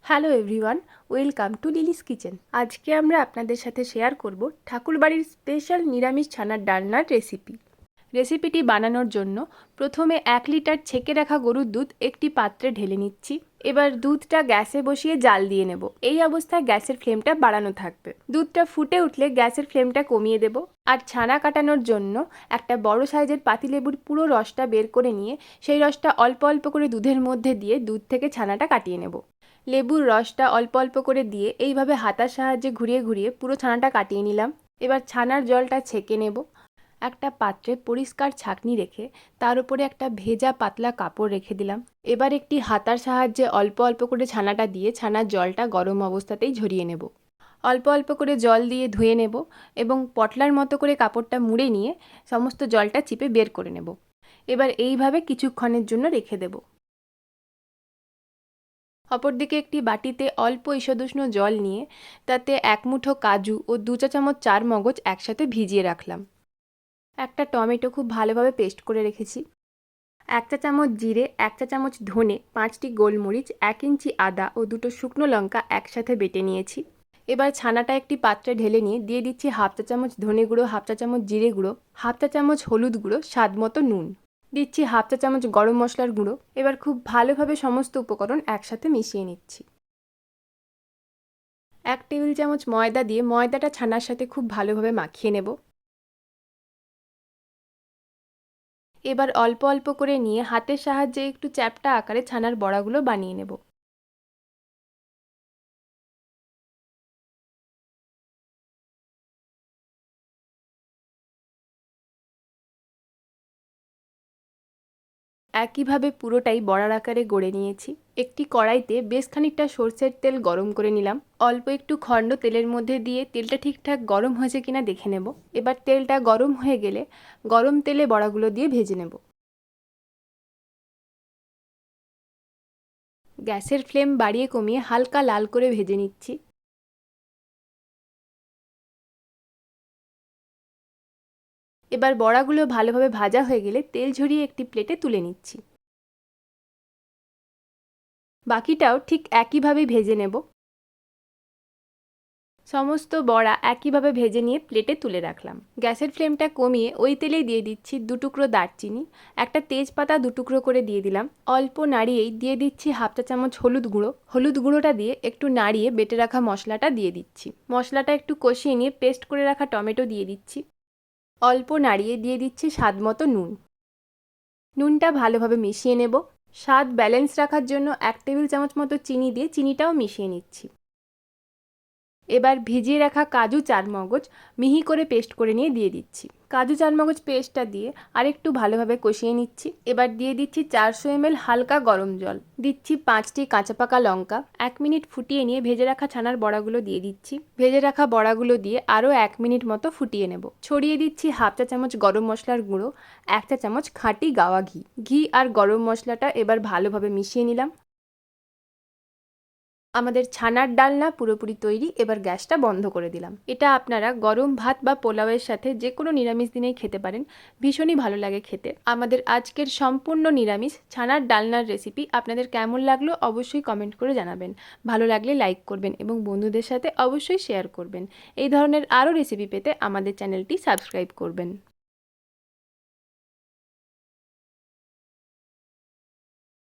Hello everyone, welcome to Lily's kitchen. আজকে আমরা আপনাদের সাথে শেয়ার করব ঠাকুরবাড়ির স্পেশাল নিরামিষ ছানার ডালনার রেসিপিটি বানানোর জন্য প্রথমে 1 লিটার ছেঁকে রাখা গরুর দুধ একটি পাত্রে ঢেলে নিচ্ছি। এবার দুধটা গ্যাসে বসিয়ে জাল দিয়ে নেব। এই অবস্থায় গ্যাসের ফ্লেমটা বাড়ানো থাকবে। দুধটা ফুটে উঠলে গ্যাসের ফ্লেমটা কমিয়ে দেব। আর ছানা কাটানোর জন্য একটা বড় সাইজের পাতিলেবুর পুরো রসটা বের করে নিয়ে সেই রসটা অল্প অল্প করে দুধের মধ্যে দিয়ে দুধ থেকে ছানাটা কাটিয়ে নেব। লেবুর রসটা অল্প অল্প করে দিয়ে এইভাবে হাতার সাহায্যে ঘুরিয়ে ঘুরিয়ে পুরো ছানাটা কাটিয়ে নিলাম। এবার ছানার জলটা ছেঁকে নেব। একটা পাত্রে পরিষ্কার ছাঁকনি রেখে তার উপরে একটা ভেজা পাতলা কাপড় রেখে দিলাম। এবার একটি হাতার সাহায্যে অল্প অল্প করে ছানাটা দিয়ে ছানার জলটা গরম অবস্থাতেই ঝরিয়ে নেব। অল্প অল্প করে জল দিয়ে ধুয়ে নেব এবং পটলার মতো করে কাপড়টা মুড়ে নিয়ে সমস্ত জলটা চিপে বের করে নেব। এবার এইভাবে কিছুক্ষণের জন্য রেখে দেব। অপরদিকে একটি বাটিতে অল্প ঈষদুষ্ণ জল নিয়ে তাতে 1 মুঠো কাজু ও 2 চা চামচ চারমগজ একসাথে ভিজিয়ে রাখলাম। একটা টমেটো খুব ভালোভাবে পেস্ট করে রেখেছি। 1 চা চামচ জিরে, 1 চা চামচ ধনে, 5টি গোলমরিচ, 1 ইঞ্চি আদা ও 2টো শুকনো লঙ্কা একসাথে বেটে নিয়েছি। এবার ছানাটা একটি পাত্রে ঢেলে নিয়ে দিয়ে দিচ্ছি 1/2 চা চামচ ধনে গুঁড়ো, 1/2 চা চামচ জিরে গুঁড়ো, 1/2 চা চামচ হলুদ গুঁড়ো, স্বাদ মতো নুন, দিচ্ছি 1/2 চা চামচ গরম মশলার গুঁড়ো। এবার খুব ভালোভাবে সমস্ত উপকরণ একসাথে মিশিয়ে নিচ্ছি। 1 টেবিল চামচ ময়দা দিয়ে ময়দাটা ছানার সাথে খুব ভালোভাবে মাখিয়ে নেব। এবার অল্প অল্প করে নিয়ে হাতের সাহায্যে একটু চ্যাপ্টা আকারে ছানার বড়াগুলো বানিয়ে নেব। একইভাবে পুরোটাই বড়ার আকারে গড়ে নিয়েছি। একটি কড়াইতে বেশ খানিকটা সরষের তেল গরম করে নিলাম। অল্প একটু খন্ড তেলের মধ্যে দিয়ে তেলটা ঠিকঠাক গরম হয়েছে কিনা দেখে নেব। এবার তেলটা গরম হয়ে গেলে গরম তেলে বড়াগুলো দিয়ে ভেজে নেব। গ্যাসের ফ্লেম বাড়িয়ে কমিয়ে হালকা লাল করে ভেজে নিচ্ছি। এবার বড়াগুলো ভালোভাবে ভাজা হয়ে গেলে তেল ঝরিয়ে একটি প্লেটে তুলে নিচ্ছি। বাকিটাও ঠিক একইভাবেই ভেজে নেব। সমস্ত বড়া একইভাবে ভেজে নিয়ে প্লেটে তুলে রাখলাম। গ্যাসের ফ্লেমটা কমিয়ে ওই তেলেই দিয়ে দিচ্ছি 2 টুকরো দারচিনি, একটা তেজপাতা 2 টুকরো করে দিয়ে দিলাম। অল্প নাড়িয়েই দিয়ে দিচ্ছি 1/2 চা চামচ হলুদ গুঁড়ো। হলুদ গুঁড়োটা দিয়ে একটু নাড়িয়ে বেটে রাখা মশলাটা দিয়ে দিচ্ছি। মশলাটা একটু কষিয়ে নিয়ে পেস্ট করে রাখা টমেটো দিয়ে দিচ্ছি। অল্প নাড়িয়ে দিয়ে দিচ্ছি স্বাদ মতো নুন। নুনটা ভালোভাবে মিশিয়ে নেব। স্বাদ ব্যালেন্স রাখার জন্য 1 টেবিল চামচ মতো চিনি দিয়ে চিনিটাও মিশিয়ে নিচ্ছি। এবার ভিজিয়ে রাখা কাজু চারমগজ মিহি করে পেস্ট করে নিয়ে দিয়ে দিচ্ছি। কাজু চারমগজ পেস্টটা দিয়ে আরেকটু ভালোভাবে কষিয়ে নিচ্ছি। এবার দিয়ে দিচ্ছি 400 ml হালকা গরম জল, দিচ্ছি 5টি কাঁচা পাকা লঙ্কা। 1 মিনিট ফুটিয়ে নিয়ে ভেজে রাখা ছানার বড়াগুলো দিয়ে দিচ্ছি। ভেজে রাখা বড়াগুলো দিয়ে আরও 1 মিনিট মতো ফুটিয়ে নেব। ছড়িয়ে দিচ্ছি 1/2 চা চামচ গরম মশলার গুঁড়ো, 1 চা চামচ খাঁটি গাওয়া ঘি। ঘি আর গরম মশলাটা এবার ভালোভাবে মিশিয়ে নিলাম। আমাদের ছানার ডালনা পুরোপুরি তৈরি। এবার গ্যাসটা বন্ধ করে দিলাম। এটা আপনারা গরম ভাত বা পোলাওয়ের সাথে যে কোনো নিরামিষ দিনেই খেতে পারেন। ভীষণই ভালো লাগে খেতে। আমাদের আজকের সম্পূর্ণ নিরামিষ ছানার ডালনার রেসিপি আপনাদের কেমন লাগলো অবশ্যই কমেন্ট করে জানাবেন। ভালো লাগলে লাইক করবেন এবং বন্ধুদের সাথে অবশ্যই শেয়ার করবেন। এই ধরনের আরও রেসিপি পেতে আমাদের চ্যানেলটি সাবস্ক্রাইব করবেন।